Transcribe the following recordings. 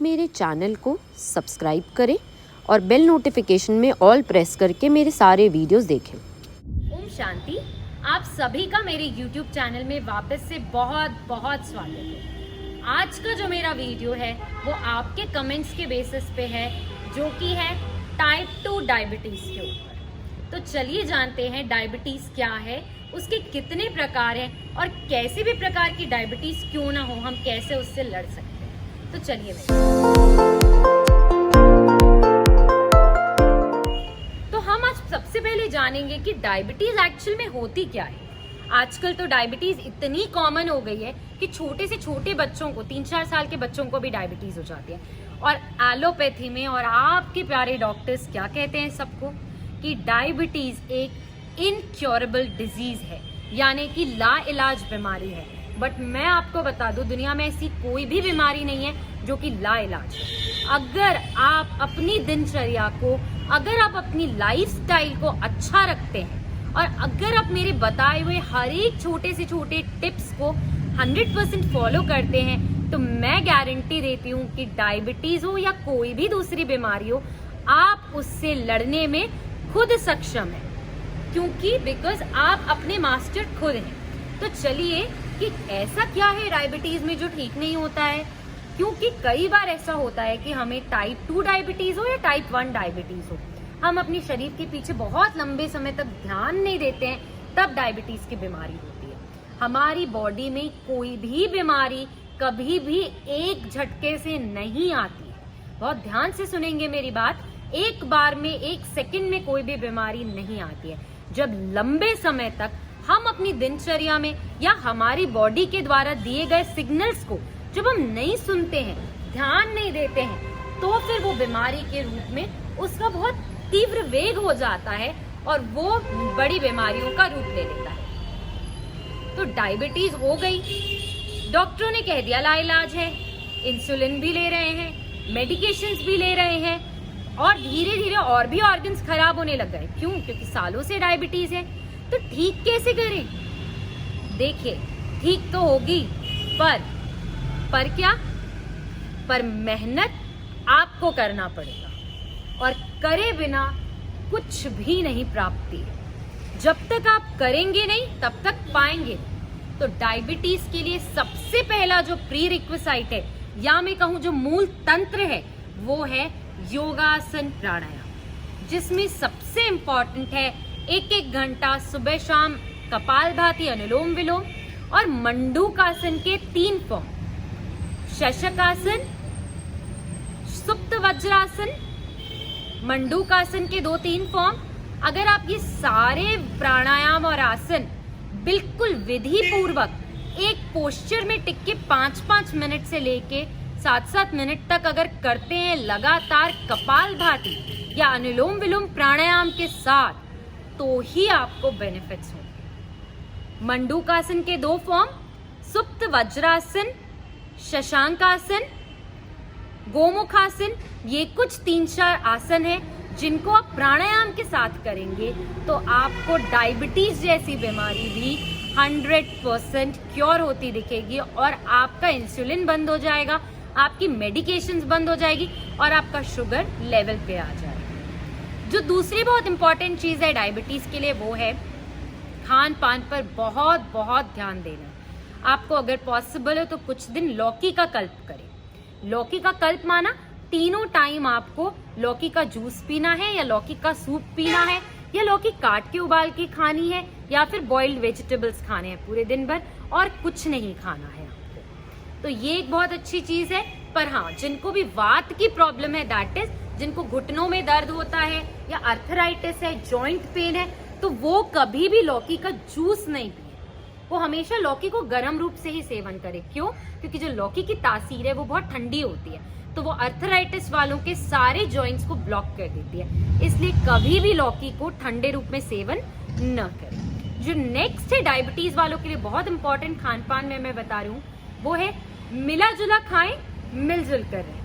आप मेरे चैनल को सब्सक्राइब करें और बेल नोटिफिकेशन में ऑल प्रेस करके मेरे सारे वीडियोस देखें। ओम शांति। आप सभी का मेरे YouTube चैनल में वापस से बहुत बहुत स्वागत है। आज का जो मेरा वीडियो है वो आपके कमेंट्स के बेसिस पे है, जो कि है टाइप 2 डायबिटीज़ के ऊपर। तो चलिए जानते हैं डायबिटीज़ क्या है, उसके कितने प्रकार हैं और कैसे भी प्रकार की डायबिटीज़ क्यों ना हो, हम कैसे उससे लड़ सकते हैं। तो चलिए तो हम आज सबसे पहले जानेंगे कि डायबिटीज एक्चुअल में होती क्या है। आजकल तो डायबिटीज इतनी कॉमन हो गई है कि छोटे से छोटे बच्चों को, 3-4 साल के बच्चों को भी डायबिटीज हो जाती है। और एलोपैथी में और आपके प्यारे डॉक्टर्स क्या कहते हैं सबको, कि डायबिटीज एक इनक्योरेबल डिजीज है, यानी कि लाइलाज बीमारी है। बट मैं आपको बता दूं, दुनिया में ऐसी कोई भी बीमारी नहीं है जो कि लाइलाज है। अगर आप अपनी दिनचर्या को, अगर आप अपनी लाइफस्टाइल को अच्छा रखते हैं और अगर आप मेरे बताए हुए हर एक छोटे से छोटे टिप्स को 100% फॉलो करते हैं, तो मैं गारंटी देती हूँ कि डायबिटीज हो या कोई भी दूसरी बीमारी हो, आप उससे लड़ने में खुद सक्षम है, क्योंकि बिकॉज आप अपने मास्टर खुद हैं। तो चलिए कि ऐसा क्या है डायबिटीज में जो ठीक नहीं होता है, क्योंकि कई बार ऐसा होता है कि हमें टाइप 2 डायबिटीज हो या टाइप 1 डायबिटीज हो, हम अपने शरीर के पीछे बहुत लंबे समय तक ध्यान नहीं देते हैं, तब डायबिटीज की बीमारी होती है। हमारी बॉडी में कोई भी बीमारी कभी भी एक झटके से नहीं आती है। बहुत ध्यान से सुनेंगे मेरी बात, एक बार में, एक सेकंड में कोई भी बीमारी नहीं आती है। जब लंबे समय तक हम अपनी दिनचर्या में या हमारी बॉडी के द्वारा दिए गए सिग्नल्स को जब हम नहीं सुनते हैं, ध्यान नहीं देते हैं, तो फिर वो बीमारी के रूप में उसका बहुत तीव्र वेग हो जाता है और वो बड़ी बीमारियों का रूप ले लेता है। तो डायबिटीज हो गई, डॉक्टरों ने कह दिया लाइलाज है, इंसुलिन भी ले रहे हैं, मेडिकेशंस भी ले रहे हैं, और धीरे धीरे और भी ऑर्गन्स खराब होने लग गए। क्यों? क्योंकि सालों से डायबिटीज है। तो ठीक कैसे करें? देखिए, ठीक तो होगी, पर क्या? पर मेहनत आपको करना पड़ेगा, और करे बिना कुछ भी नहीं प्राप्ति है। जब तक आप करेंगे नहीं तब तक पाएंगे। तो डायबिटीज के लिए सबसे पहला जो प्री रिक्विसाइट है, या मैं कहूं जो मूल तंत्र है, वो है योगासन प्राणायाम, जिसमें सबसे इंपॉर्टेंट है 1-1 घंटा सुबह शाम कपालभाति, अनुलोम विलोम और मंडूकासन के 3 फॉर्म, शशकासन, सुप्त वज्रासन, मंडूकासन के 2-3 फॉर्म। अगर आप ये सारे प्राणायाम और आसन बिल्कुल विधि पूर्वक एक पोस्चर में टिक के 5-5 मिनट से लेके 7-7 मिनट तक अगर करते हैं लगातार कपालभाति या अनुलोम विलोम प्राणायाम के साथ, तो ही आपको बेनिफिट्स होंगे। मंडूकासन के 2 फॉर्म, सुप्त वज्रासन, शशांकासन, गोमुखासन, ये कुछ 3-4 आसन हैं जिनको आप प्राणायाम के साथ करेंगे तो आपको डायबिटीज जैसी बीमारी भी 100% क्योर होती दिखेगी, और आपका इंसुलिन बंद हो जाएगा, आपकी मेडिकेशंस बंद हो जाएगी और आपका शुगर लेवल पे आ जाएगा। जो दूसरी बहुत इंपॉर्टेंट चीज है डायबिटीज के लिए, वो है खान पान पर बहुत बहुत ध्यान देना। आपको अगर पॉसिबल हो तो कुछ दिन लौकी का कल्प करें। लौकी का कल्प माना तीनों टाइम आपको लौकी का जूस पीना है, या लौकी का सूप पीना है, या लौकी काट के उबाल के खानी है, या फिर बॉइल्ड वेजिटेबल्स खाने हैं पूरे दिन भर, और कुछ नहीं खाना है आपको। तो ये एक बहुत अच्छी चीज है। पर हाँ, जिनको भी वात की प्रॉब्लम है, दैट इज जिनको घुटनों में दर्द होता है या अर्थराइटिस है, जॉइंट पेन है, तो वो कभी भी लौकी का जूस नहीं पिए। वो हमेशा लौकी को गर्म रूप से ही सेवन करे। क्यों? क्योंकि जो लौकी की तासीर है वो बहुत ठंडी होती है, तो वो अर्थराइटिस वालों के सारे जॉइंट्स को ब्लॉक कर देती है। इसलिए कभी भी लौकी को ठंडे रूप में सेवन न करें। जो नेक्स्ट है डायबिटीज वालों के लिए बहुत इंपॉर्टेंट खान पान में मैं बता रही हूँ, वो है मिला जुला खाएं, मिलजुल कर रहें।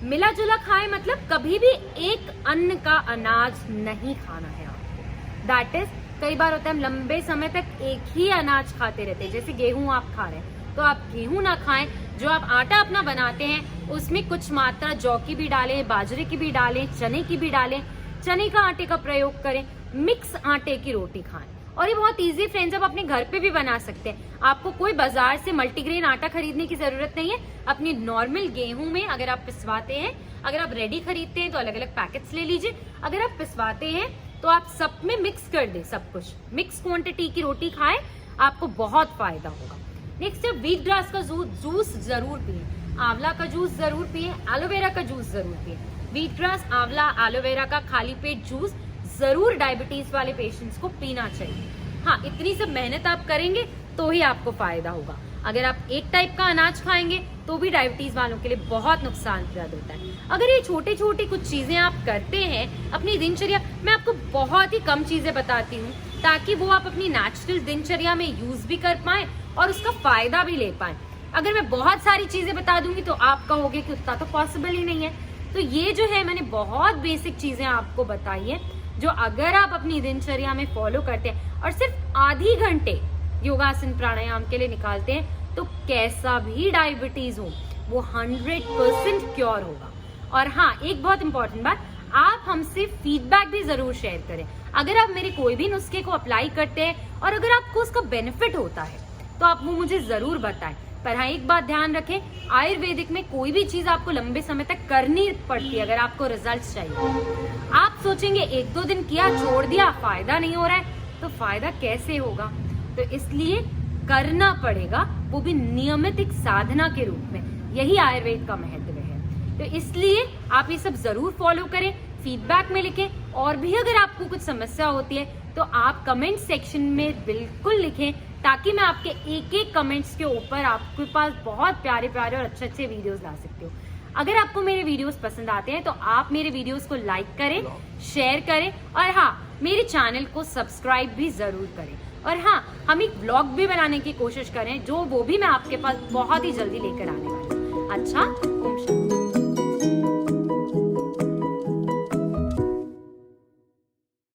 मिला जुला खाएं मतलब कभी भी एक अन्न का अनाज नहीं खाना है आपको। दैट इज, कई बार होता है हम लंबे समय तक एक ही अनाज खाते रहते हैं। जैसे गेहूं आप खा रहे हैं तो आप गेहूं ना खाएं, जो आप आटा अपना बनाते हैं उसमें कुछ मात्रा जौ की भी डालें, बाजरे की भी डालें, चने की भी डालें, चने का आटे का प्रयोग करें, मिक्स आटे की रोटी खाएं। और ये बहुत इजी फ्रेंड्स, आप अपने घर पे भी बना सकते हैं। आपको कोई बाजार से मल्टीग्रेन आटा खरीदने की जरूरत नहीं है। अपनी नॉर्मल गेहूं में अगर आप पिसवाते हैं, अगर आप रेडी खरीदते हैं तो अलग अलग पैकेट्स ले लीजिए, अगर आप पिसवाते हैं तो आप सब में मिक्स कर दें, सब कुछ मिक्स क्वांटिटी की रोटी खाएं, आपको बहुत फायदा होगा। नेक्स्ट है व्हीट ग्रास का जूस जरूर पिए, आंवला का जूस जरूर पिए, एलोवेरा का जूस जरूर पिए। व्हीट ग्रास, आंवला, एलोवेरा का खाली पेट जूस जरूर डायबिटीज वाले पेशेंट्स को पीना चाहिए। हाँ, इतनी सब मेहनत आप करेंगे तो ही आपको फायदा होगा। अगर आप एक टाइप का अनाज खाएंगे तो भी डायबिटीज वालों के लिए बहुत नुकसानप्रद होता है। अगर ये छोटे छोटे कुछ चीजें आप करते हैं अपनी दिनचर्या, मैं आपको बहुत ही कम चीजें बताती हूँ ताकि वो आप अपनी नेचुरल दिनचर्या में यूज भी कर पाए और उसका फायदा भी ले पाए। अगर मैं बहुत सारी चीजें बता दूंगी तो आप कहोगे कि उतना तो पॉसिबल ही नहीं है। तो ये जो है मैंने बहुत बेसिक चीजें आपको बताई है जो अगर आप अपनी दिनचर्या में फॉलो करते हैं और सिर्फ आधी घंटे योगासन प्राणायाम के लिए निकालते हैं तो कैसा भी डायबिटीज हो वो 100% क्योर होगा। और हाँ, एक बहुत इंपॉर्टेंट बात, आप हमसे फीडबैक भी जरूर शेयर करें। अगर आप मेरे कोई भी नुस्खे को अप्लाई करते हैं और अगर आपको उसका बेनिफिट होता है तो आप वो मुझे जरूर बताएं। पर हाँ, एक बात ध्यान रखें, आयुर्वेदिक में कोई भी चीज आपको लंबे समय तक करनी पड़ती है अगर आपको रिजल्ट्स चाहिए। आप सोचेंगे 1-2 दिन किया छोड़ दिया फायदा नहीं हो रहा है, तो फायदा कैसे होगा? तो इसलिए करना पड़ेगा, वो भी नियमित एक साधना के रूप में। यही आयुर्वेद का महत्व है। तो इसलिए आप ये सब जरूर फॉलो करें, फीडबैक में लिखें। और भी अगर आपको कुछ समस्या होती है तो आप कमेंट सेक्शन में बिल्कुल लिखें ताकि मैं आपके एक एक कमेंट्स के ऊपर आपके पास बहुत प्यारे प्यारे और अच्छे अच्छे वीडियोस ला सकती हूँ। अगर आपको मेरे वीडियोस पसंद आते हैं तो आप मेरे वीडियोस को लाइक करें, शेयर करें और हाँ, मेरे चैनल को सब्सक्राइब भी जरूर करें। और हाँ, हम एक व्लॉग भी बनाने की कोशिश करें जो वो भी मैं आपके पास बहुत ही जल्दी लेकर आने वाली हूँ। अच्छा, ओम शांति।